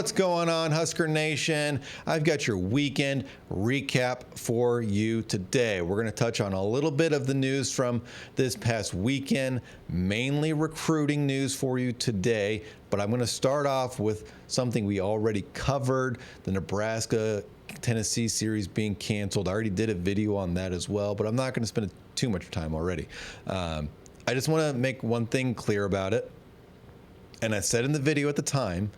What's going on, Husker Nation? I've got your weekend recap for you today. We're going to touch on a little bit of the news from this past weekend, mainly recruiting news for you today. But I'm going to start off with something we already covered, the Nebraska-Tennessee series being canceled. I already did a video on that as well, but I'm not going to spend too much time already. I just want to make one thing clear about it. And I said in the video at the time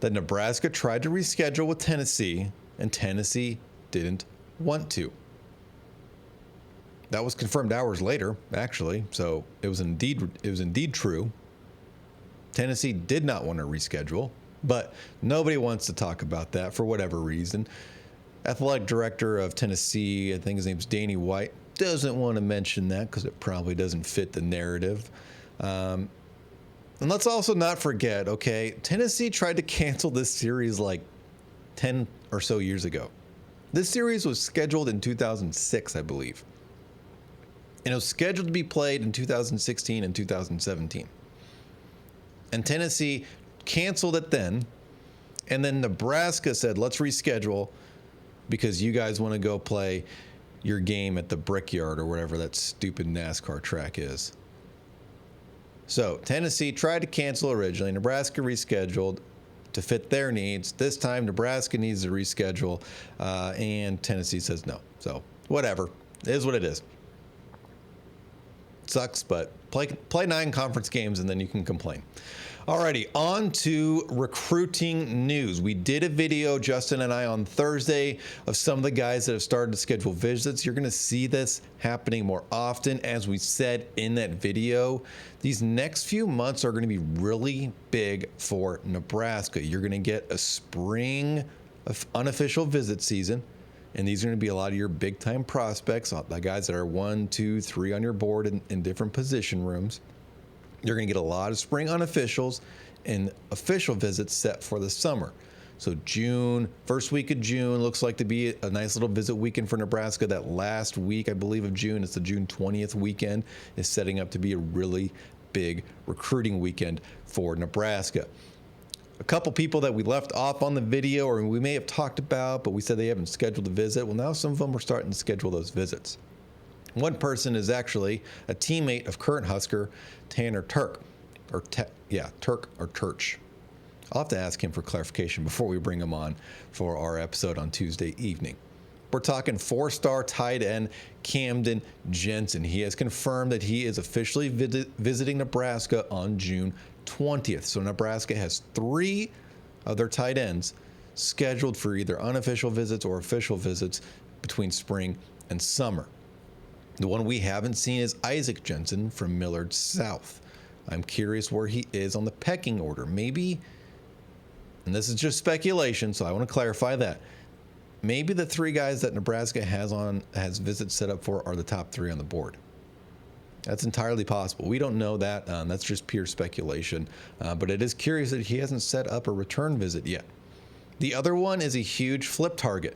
that Nebraska tried to reschedule with Tennessee, and Tennessee didn't want to. That was confirmed hours later, actually, so it was indeed true. Tennessee did not want to reschedule, but nobody wants to talk about that for whatever reason. Athletic director of Tennessee, I think his name's Danny White, doesn't want to mention that because it probably doesn't fit the narrative. And let's also not forget, okay, Tennessee tried to cancel this series like 10 or so years ago. This series was scheduled in 2006, I believe. And it was scheduled to be played in 2016 and 2017. And Tennessee canceled it then. And then Nebraska said, let's reschedule because you guys want to go play your game at the Brickyard or whatever that stupid NASCAR track is. So Tennessee tried to cancel originally. Nebraska rescheduled to fit their needs. This time Nebraska needs to reschedule, and Tennessee says no. So whatever. It is what it is. Sucks, but play 9 conference games and then you can complain. Alrighty, on to recruiting news. We did a video, Justin and I, on Thursday of some of the guys that have started to schedule visits. You're going to see this happening more often. As we said in that video, these next few months are going to be really big for Nebraska. You're going to get a spring of unofficial visit season, and these are going to be a lot of your big-time prospects, the guys that are 1, 2, 3 on your board in different position rooms. You're going to get a lot of spring unofficials and official visits set for the summer. So June, first week of June, looks like to be a nice little visit weekend for Nebraska. That last week, I believe, of June, it's the June 20th weekend, is setting up to be a really big recruiting weekend for Nebraska. A couple people that we left off on the video, or we may have talked about, but we said they haven't scheduled a visit. Well, now some of them are starting to schedule those visits. One person is actually a teammate of current Husker, Tanner Turk, Turk or Turch. I'll have to ask him for clarification before we bring him on for our episode on Tuesday evening. We're talking 4-star tight end Camden Jensen. He has confirmed that he is officially visiting Nebraska on June 20th. So Nebraska has 3 of their tight ends scheduled for either unofficial visits or official visits between spring and summer. The one we haven't seen is Isaac Jensen from Millard South. I'm curious where he is on the pecking order. Maybe, and this is just speculation, so I want to clarify that. Maybe the 3 guys that Nebraska has visits set up for are the top 3 on the board. That's entirely possible. We don't know that. That's just pure speculation. But it is curious that he hasn't set up a return visit yet. The other one is a huge flip target.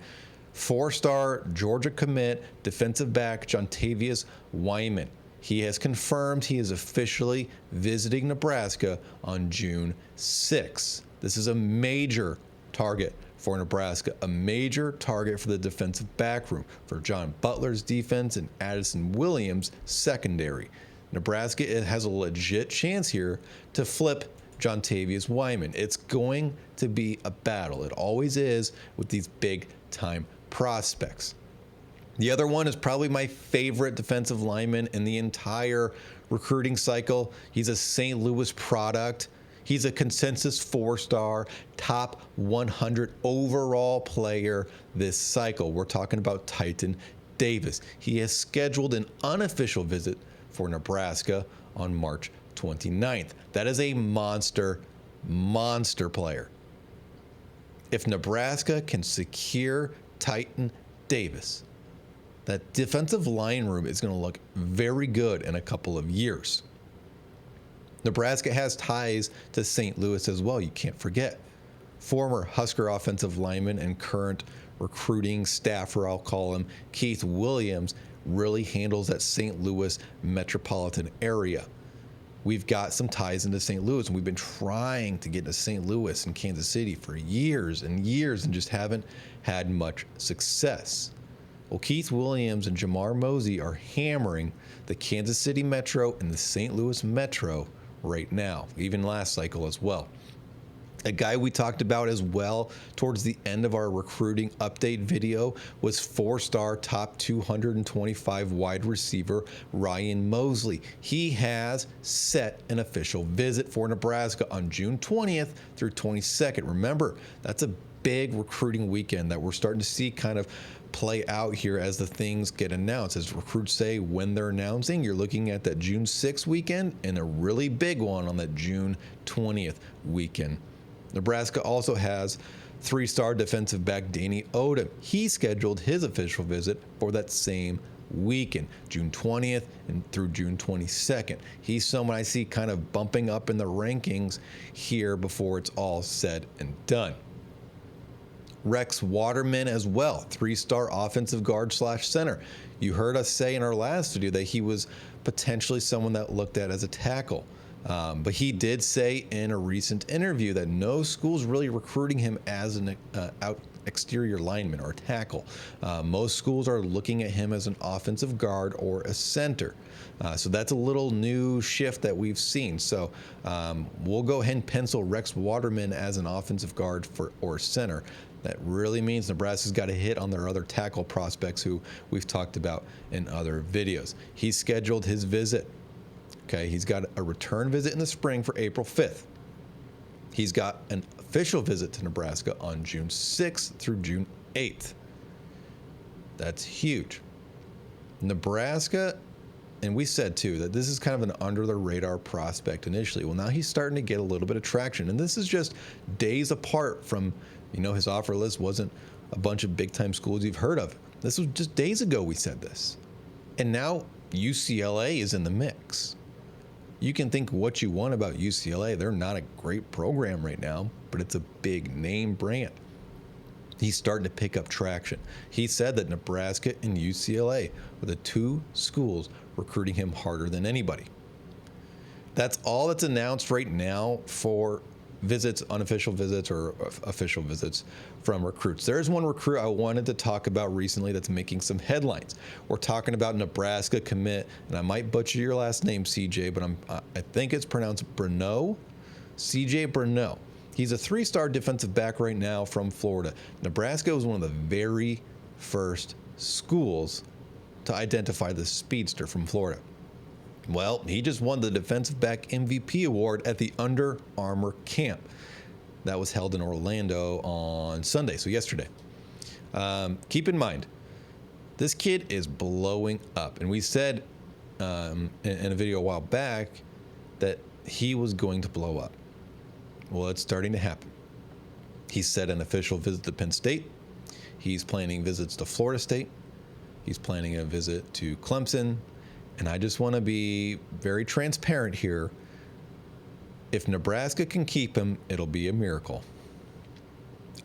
4-star Georgia commit defensive back Jontavius Wyman. He has confirmed he is officially visiting Nebraska on June 6th. This is a major target for Nebraska, a major target for the defensive back room, for John Butler's defense and Addison Williams' secondary. Nebraska has a legit chance here to flip Jontavius Wyman. It's going to be a battle. It always is with these big-time prospects. The other one is probably my favorite defensive lineman in the entire recruiting cycle. He's a St. Louis product. He's a consensus 4-star, top 100 overall player this cycle. We're talking about Titan Davis. He has scheduled an unofficial visit for Nebraska on March 29th. That is a monster player. If Nebraska can secure Titan Davis, that defensive line room is going to look very good in a couple of years. Nebraska has ties to St. Louis as well, you can't forget. Former Husker offensive lineman and current recruiting staffer, I'll call him, Keith Williams, really handles that St. Louis metropolitan area. we've got some ties into St. Louis, and we've been trying to get into St. Louis and Kansas City for years and years and just haven't had much success. Well, Keith Williams and Jamar Mosey are hammering the Kansas City Metro and the St. Louis Metro right now, even last cycle as well. A guy we talked about as well towards the end of our recruiting update video was 4-star top 225 wide receiver Ryan Mosley. He has set an official visit for Nebraska on June 20th through 22nd. Remember, that's a big recruiting weekend that we're starting to see kind of play out here as the things get announced. As recruits say when they're announcing, you're looking at that June 6th weekend and a really big one on that June 20th weekend. Nebraska also has 3-star defensive back Danny Odom. He scheduled his official visit for that same weekend, June 20th and through June 22nd. He's someone I see kind of bumping up in the rankings here before it's all said and done. Rex Waterman as well, 3-star offensive guard / center. You heard us say in our last video that he was potentially someone that looked at as a tackle. But he did say in a recent interview that no school's really recruiting him as an exterior lineman or a tackle. Most schools are looking at him as an offensive guard or a center. So that's a little new shift that we've seen. So we'll go ahead and pencil Rex Waterman as an offensive guard or center. That really means Nebraska's got a hit on their other tackle prospects who we've talked about in other videos. He's scheduled his visit. Okay, he's got a return visit in the spring for April 5th. He's got an official visit to Nebraska on June 6th through June 8th. That's huge. Nebraska, and we said too that this is kind of an under the radar prospect initially. Well, now he's starting to get a little bit of traction, and this is just days apart from, his offer list wasn't a bunch of big time schools you've heard of. This was just days ago we said this. And now UCLA is in the mix. You can think what you want about UCLA. They're not a great program right now, but it's a big name brand. He's starting to pick up traction. He said that Nebraska and UCLA were the two schools recruiting him harder than anybody. That's all that's announced right now for visits, unofficial visits, or official visits from recruits. There's one recruit I wanted to talk about recently that's making some headlines. We're talking about Nebraska commit, and I might butcher your last name, CJ, but I think it's pronounced Bruneau. CJ Bruneau. He's a 3-star defensive back right now from Florida. Nebraska was one of the very first schools to identify the speedster from Florida. Well, he just won the defensive back MVP award at the Under Armour camp. That was held in Orlando on Sunday, so yesterday. Keep in mind, this kid is blowing up. And we said in a video a while back that he was going to blow up. Well, it's starting to happen. He set an official visit to Penn State. He's planning visits to Florida State. He's planning a visit to Clemson. And I just want to be very transparent here. If Nebraska can keep him, it'll be a miracle.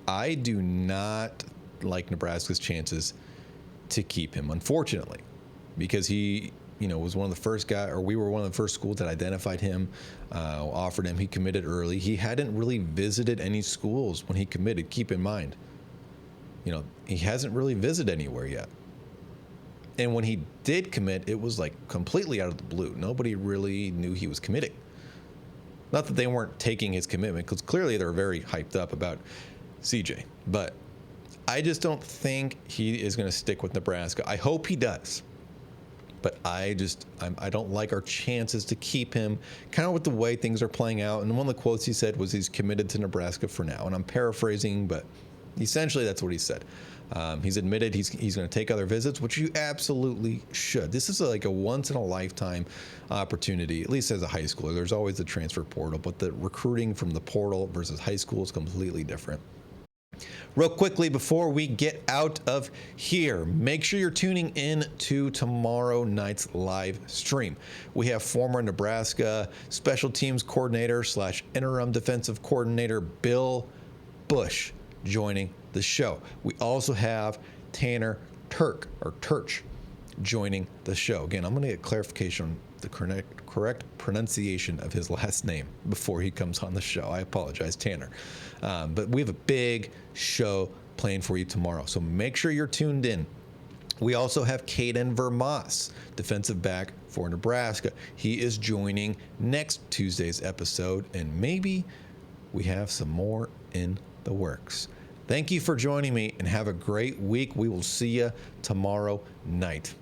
I do not like Nebraska's chances to keep him, unfortunately, because he, was one of the first guys, or we were one of the first schools that identified him, offered him. He committed early. He hadn't really visited any schools when he committed. Keep in mind, he hasn't really visited anywhere yet. And when he did commit, it was like completely out of the blue. Nobody really knew he was committing. Not that they weren't taking his commitment, because clearly they're very hyped up about CJ. But I just don't think he is going to stick with Nebraska. I hope he does. But I don't like our chances to keep him, kind of with the way things are playing out. And one of the quotes he said was he's committed to Nebraska for now. And I'm paraphrasing, but essentially that's what he said. He's admitted he's going to take other visits, which you absolutely should. This is like a once-in-a-lifetime opportunity, at least as a high schooler. There's always the transfer portal, but the recruiting from the portal versus high school is completely different. Real quickly, before we get out of here, make sure you're tuning in to tomorrow night's live stream. We have former Nebraska special teams coordinator / interim defensive coordinator Bill Bush joining the show. We also have Tanner Turch joining the show. Again, I'm going to get clarification the correct pronunciation of his last name before he comes on the show. I apologize, Tanner. But we have a big show planned for you tomorrow, so make sure you're tuned in. We also have Caden Vermas, defensive back for Nebraska. He is joining next Tuesday's episode, and maybe we have some more in the works. Thank you for joining me, and have a great week. We will see you tomorrow night.